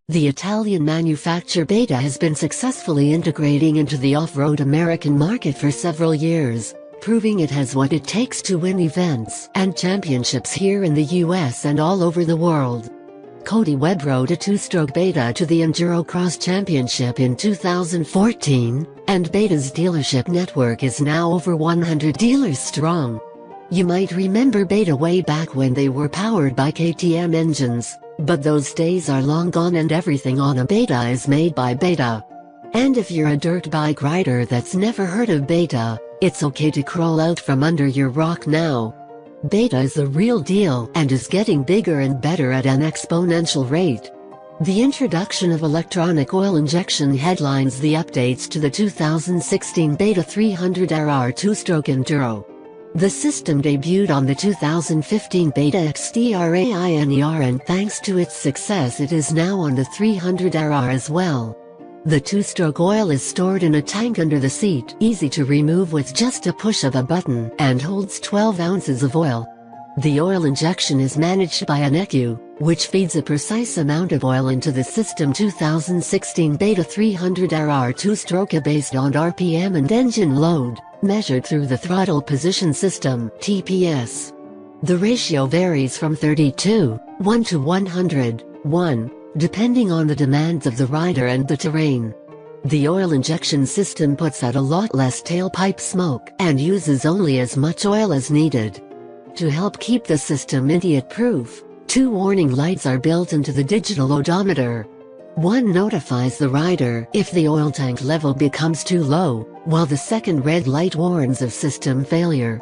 The Italian manufacturer Beta has been successfully integrating into the off-road American market for several years, proving it has what it takes to win events and championships here in the US and all over the world. Cody Webb rode a two-stroke Beta to the Enduro Cross Championship in 2014, and Beta's dealership network is now over 100 dealers strong. You might remember Beta way back when they were powered by KTM engines, but those days are long gone and everything on a Beta is made by Beta. And if you're a dirt bike rider that's never heard of Beta, it's okay to crawl out from under your rock now. Beta is the real deal and is getting bigger and better at an exponential rate. The introduction of electronic oil injection headlines the updates to the 2016 Beta 300RR two-stroke Enduro. The system debuted on the 2015 Beta XTRAINER, and thanks to its success it is now on the 300RR as well. The two-stroke oil is stored in a tank under the seat, easy to remove with just a push of a button, and holds 12 ounces of oil. The oil injection is managed by an ECU, which feeds a precise amount of oil into the system. 2016 Beta 300RR two-stroke based on RPM and engine load, measured through the throttle position system (TPS). The ratio varies from 32:1 to 100:1, depending on the demands of the rider and the terrain. The oil injection system puts out a lot less tailpipe smoke and uses only as much oil as needed. To help keep the system idiot-proof, two warning lights are built into the digital odometer. One notifies the rider if the oil tank level becomes too low, while the second red light warns of system failure.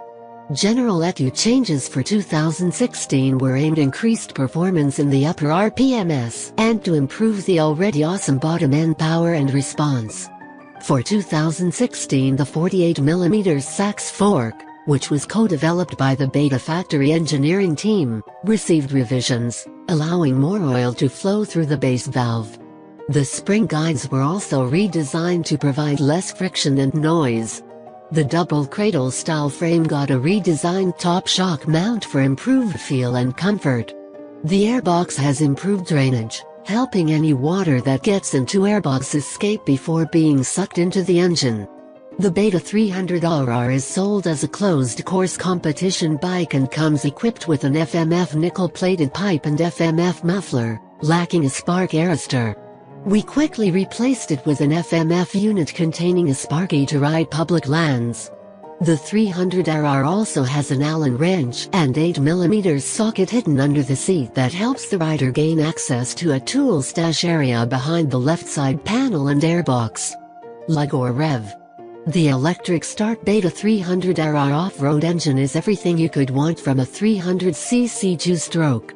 General ECU changes for 2016 were aimed at increased performance in the upper RPMs and to improve the already awesome bottom-end power and response. For 2016 the 48mm Sachs fork, which was co-developed by the Beta factory engineering team, received revisions, allowing more oil to flow through the base valve. The spring guides were also redesigned to provide less friction and noise. The double cradle-style frame got a redesigned top shock mount for improved feel and comfort. The airbox has improved drainage, helping any water that gets into airbox escape before being sucked into the engine. The Beta 300RR is sold as a closed-course competition bike and comes equipped with an FMF nickel-plated pipe and FMF muffler, lacking a spark arrestor. We quickly replaced it with an FMF unit containing a Sparky to ride public lands. The 300RR also has an Allen wrench and 8mm socket hidden under the seat that helps the rider gain access to a tool stash area behind the left side panel and airbox. Lug or rev. The electric start Beta 300RR off-road engine is everything you could want from a 300cc two-stroke.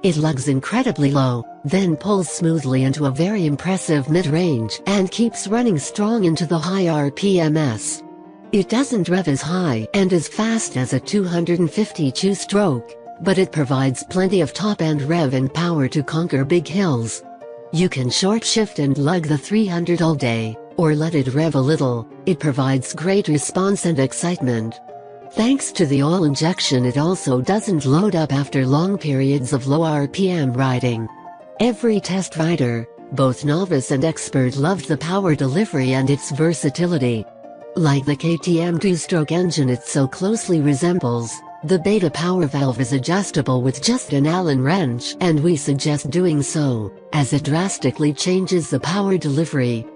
It lugs incredibly low, then pulls smoothly into a very impressive mid-range and keeps running strong into the high RPMs. It doesn't rev as high and as fast as a 250 two-stroke, but it provides plenty of top-end rev and power to conquer big hills. You can short shift and lug the 300 all day, or let it rev a little. It provides great response and excitement. Thanks to the oil injection, it also doesn't load up after long periods of low RPM riding. Every test rider, both novice and expert, loved the power delivery and its versatility. Like the KTM two-stroke engine it so closely resembles, the Beta power valve is adjustable with just an Allen wrench, and we suggest doing so, as it drastically changes the power delivery.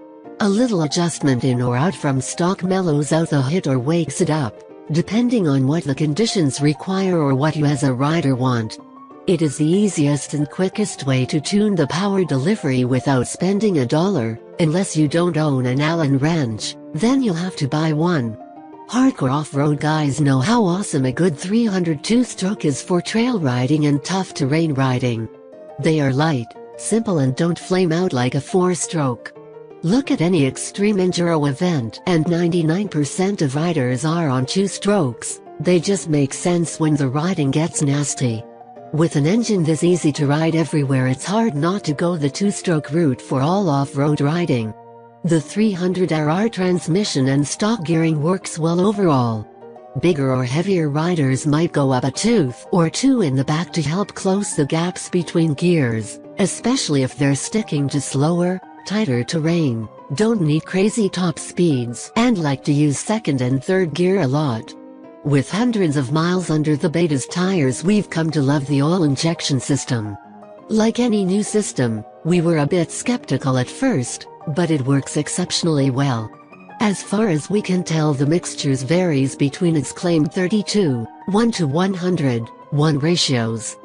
A little adjustment in or out from stock mellows out the hit or wakes it up, depending on what the conditions require or what you as a rider want. It is the easiest and quickest way to tune the power delivery without spending $1, unless you don't own an Allen wrench, then you'll have to buy one. Hardcore off-road guys know how awesome a good 300 two-stroke is for trail riding and tough terrain riding. They are light, simple and don't flame out like a four-stroke. Look at any extreme enduro event and 99% of riders are on two-strokes. They just make sense when the riding gets nasty. With an engine this easy to ride everywhere, it's hard not to go the two-stroke route for all off-road riding. The 300RR transmission and stock gearing works well overall. Bigger or heavier riders might go up a tooth or two in the back to help close the gaps between gears, especially if they're sticking to slower, tighter terrain, don't need crazy top speeds, and like to use second and third gear a lot. With hundreds of miles under the Beta's tires, we've come to love the oil injection system. Like any new system, we were a bit skeptical at first, but it works exceptionally well. As far as we can tell, the mixtures varies between its claimed 32:1 ratios.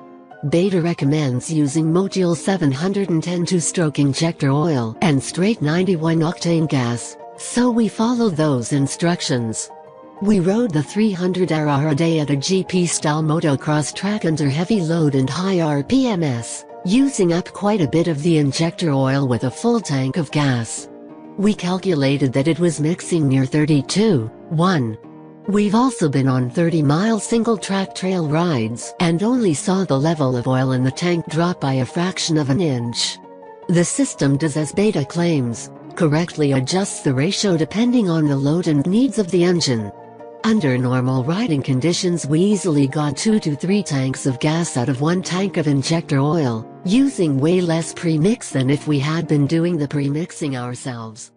Beta recommends using Motul 710 two-stroke injector oil and straight 91-octane gas, so we follow those instructions. We rode the 300 hour a day at a GP-style motocross track under heavy load and high RPMs, using up quite a bit of the injector oil with a full tank of gas. We calculated that it was mixing near 32:1. We've also been on 30-mile single-track trail rides and only saw the level of oil in the tank drop by a fraction of an inch. The system does as Beta claims, correctly adjusts the ratio depending on the load and needs of the engine. Under normal riding conditions, we easily got 2 to 3 tanks of gas out of 1 tank of injector oil, using way less pre-mix than if we had been doing the pre-mixing ourselves.